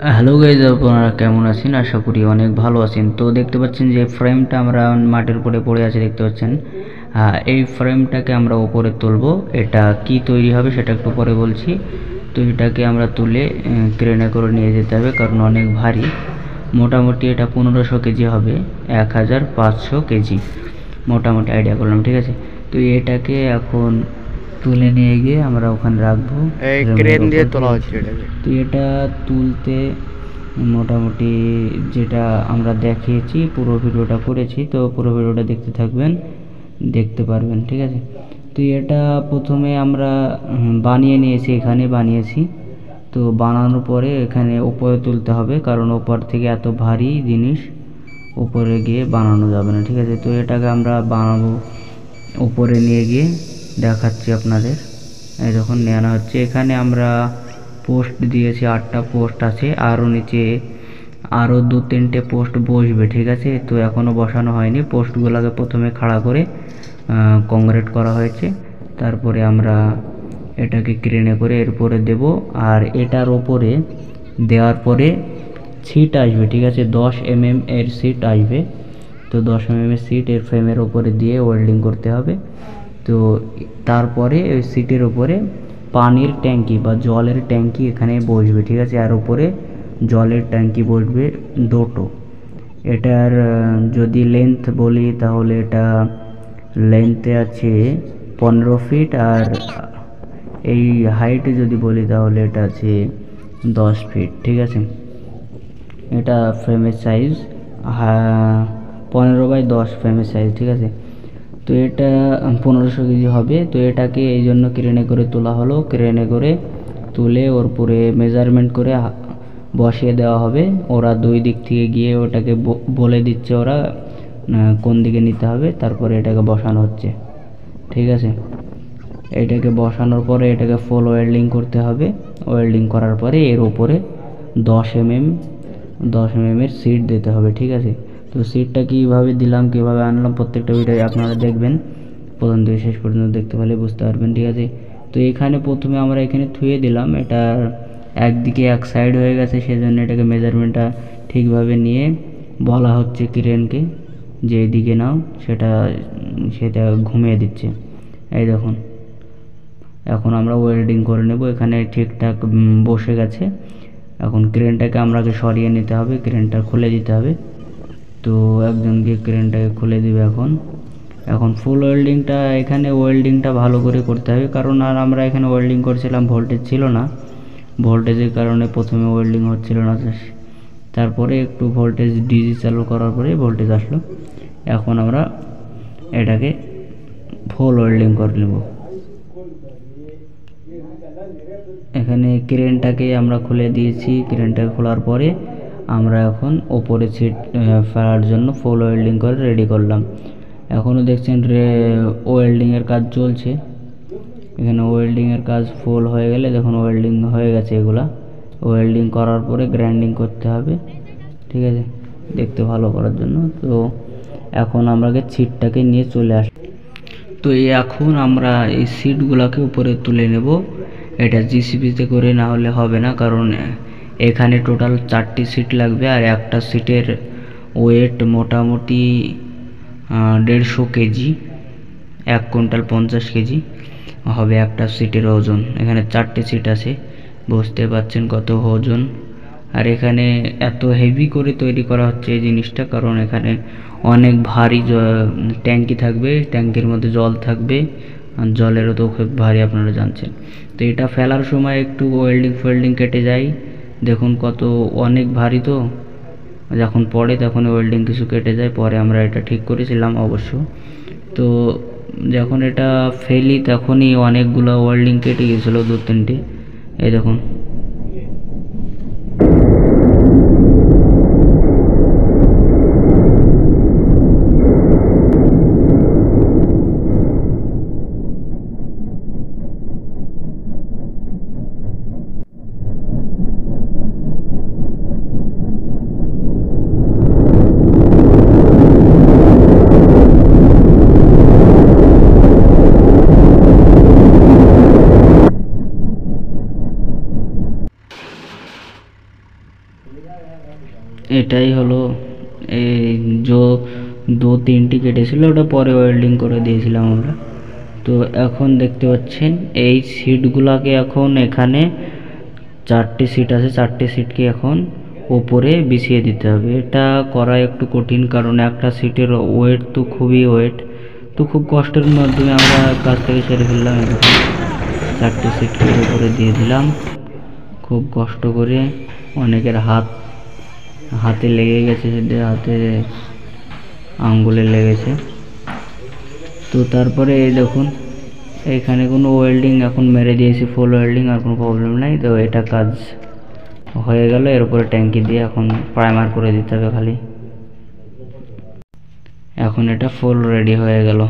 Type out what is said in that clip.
Hello guys, আপনারা কেমন আছেন? আশা করি অনেক ভালো আছেন। তো দেখতে পাচ্ছেন যে ফ্রেমটা আমরা মাটির উপরে পড়ে আছে, দেখতে পাচ্ছেন। এই ফ্রেমটাকে আমরা উপরে তুলবো। এটা কি তৈরি হবে সেটা একটু পরে বলছি। তো এটাকে আমরা তুলে ক্রেনে করে নিয়ে যেতে হবে, কারণ অনেক ভারী। মোটামুটি এটা 1500 কেজি হবে, 1500 কেজি মোটামুটি আইডিয়া করলাম, ঠিক আছে। তো এটাকে এখন তুলে নিয়ে গিয়ে আমরা ওখানে রাখবো, ক্রেন দিয়ে তোলা হচ্ছে এটাকে। তো এটা তুলতে মোটামুটি যেটা আমরা দেখিয়েছি, পুরো ভিডিওটা করেছি, তো পুরো ভিডিওটা দেখতে থাকবেন, দেখতে পারবেন, ঠিক আছে। তো এটা প্রথমে আমরা বানিয়ে নিয়েছি, এখানে বানিয়েছি। তো বানানোর পরে এখানে উপরে তুলতে হবে, কারণ ওপর থেকে এত ভারী জিনিস উপরে গিয়ে বানানো যাবে না, ঠিক আছে। তো এটাকে আমরা বানাবো, উপরে নিয়ে গিয়ে দেখাচ্ছি আপনাদের। এই যখন নেওয়া হচ্ছে, এখানে আমরা পোস্ট দিয়েছি, 8টা পোস্ট আছে, আরও নিচে আরও 2-3টে পোস্ট বসবে, ঠিক আছে। তো এখনও বসানো হয়নি, পোস্টগুলোকে প্রথমে খাড়া করে কংক্রিট করা হয়েছে, তারপরে আমরা এটাকে ক্রেনে করে এরপরে দেব। আর এটার ওপরে দেওয়ার পরে সিট আসবে, ঠিক আছে, 10 mm এর সিট আসবে। তো 10 mm এর সিট এর ফ্রেমের ওপরে দিয়ে ওয়েল্ডিং করতে হবে। তো তারপরে ওই সিটের ওপরে পানির ট্যাঙ্কি বা জলের ট্যাঙ্কি এখানে বসবে, ঠিক আছে। আর উপরে জলের ট্যাঙ্কি বসবে দুটো। এটার যদি লেন্থ বলি তাহলে এটা লেন্থে আছে 15 ফিট, আর এই হাইটে যদি বলি তাহলে এটা আছে 10 ফিট, ঠিক আছে। এটা ফ্রেমের সাইজ 15x10 ফ্রেমের সাইজ, ঠিক আছে। তো এটা 1500 কেজি হবে। তো এটাকে এই জন্য ক্রেনে করে তোলা হলো, ক্রেনে করে তুলে ওর পরে মেজারমেন্ট করে বসিয়ে দেওয়া হবে। ওরা দুই দিক থেকে গিয়ে ওটাকে বলে দিচ্ছে ওরা কোন দিকে নিতে হবে, তারপরে এটাকে বসানো হচ্ছে, ঠিক আছে। এটাকে বসানোর পরে এটাকে ফুল ওয়েল্ডিং করতে হবে। ওয়েল্ডিং করার পরে এর উপরে 10 mm এর সিট দিতে হবে, ঠিক আছে। তো সিটটা কীভাবে দিলাম, কীভাবে আনলাম, প্রত্যেকটা ভিডিও আপনারা দেখবেন, প্রথম থেকে শেষ পর্যন্ত দেখতে পারলে বুঝতে পারবেন, ঠিক আছে। তো এখানে প্রথমে আমরা এখানে থুয়ে দিলাম, এটার একদিকে এক সাইড হয়ে গেছে, সেজন্য এটাকে মেজারমেন্টটা ঠিকভাবে নিয়ে বলা হচ্ছে ক্রেনকে যে এদিকে নাও, সেটা ঘুমিয়ে দিচ্ছে। এই দেখুন, এখন আমরা ওয়েল্ডিং করে নেব। এখানে ঠিকঠাক বসে গেছে। এখন ক্রেনটাকে আমাকে সরিয়ে নিতে হবে, ক্রেনটা খুলে দিতে হবে। তো একজন গিয়ে ক্রেনটাকে খুলে দিবে। এখন ফুল ওয়েল্ডিংটা, এখানে ওয়েল্ডিংটা ভালো করে করতে হবে, কারণ আর আমরা এখানে ওয়েল্ডিং করছিলাম, ভোল্টেজ ছিল না, ভোল্টেজের কারণে প্রথমে ওয়েল্ডিং হচ্ছিল না। তারপরে একটু ভোল্টেজ ডিজি চালু করার পরে ভোল্টেজ আসলো। এখন আমরা এটাকে ফুল ওয়েল্ডিং করে নেব। এখানে ক্রেনটাকে আমরা খুলে দিয়েছি। ক্রেনটাকে খোলার পরে আমরা এখন ওপরে সিট ফেলার জন্য ফুল ওয়েল্ডিং করে রেডি করলাম। এখনও দেখছেন ওয়েল্ডিংয়ের কাজ চলছে। এখানে ওয়েল্ডিংয়ের কাজ ফুল হয়ে গেলে দেখুন ওয়েল্ডিং হয়ে গেছে। এগুলা ওয়েল্ডিং করার পরে গ্রাইন্ডিং করতে হবে, ঠিক আছে, দেখতে ভালো করার জন্য। তো এখন আমরা সিটটাকে নিয়ে চলে আসি। তো এখন আমরা এই সিটগুলোকে উপরে তুলে নেব। এটা জিসিবিতে করে না হলে হবে না, কারণ এখানে টোটাল 4টি সিট লাগবে, আর একটা সিটের ওয়েট মোটামুটি 150 কেজি, 1 কুইন্টাল 50 কেজি হবে একটা সিটের ওজন। এখানে 4টে সিট আছে, বুঝতে পারছেন কত ওজন। আর এখানে এত হেভি করে তৈরি করা হচ্ছে এই জিনিসটা, কারণ এখানে অনেক ভারী ট্যাঙ্কি থাকবে, ট্যাঙ্কির মধ্যে জল থাকবে, আর জলেরও তো খুব ভারী, আপনারা জানছেন। তো এটা ফেলার সময় একটু ওয়েল্ডিং কেটে যায়, দেখুন কত অনেক ভারী। তো যখন পড়ে তখন ওয়েল্ডিং কিছু কেটে যায়, পরে আমরা এটা ঠিক করেছিলাম অবশ্য। তো যখন এটা ফেলি তখনই অনেকগুলো ওয়েল্ডিং কেটে গেছিলো, 2-3টে। এই দেখুন, এটাই হলো এই দু তিনটি কেটেছিল, ওটা পরে ওয়েল্ডিং করে দিয়েছিলাম আমরা। তো এখন দেখতে পাচ্ছেন এই সিটগুলাকে এখন এখানে 4টে সিট আছে, 4টে সিটকে এখন ওপরে বিছিয়ে দিতে হবে। এটা করা একটু কঠিন, কারণ একটা সিটের ওয়েট তো খুবই ওয়েট, তো খুব কষ্টের মাধ্যমে আমরা কাজ থেকে সেরে ফেললাম। এরকম 4টে সিটকে উপরে দিয়ে দিলাম খুব কষ্ট করে। অনেকের হাতে লেগে গেছে, হাতে আঙ্গুলে লেগেছে। তো তারপরে এই দেখুন এখানে কোনো ওয়েল্ডিং এখন মেরে দিয়েছি, ফুল ওয়েল্ডিং, আর কোনো প্রবলেম নাই। তো এটা কাজ হয়ে গেল। এর উপরে ট্যাঙ্কি দিয়ে এখন প্রাইমার করে দিতে হবে খালি। এখন এটা ফুল রেডি হয়ে গেল।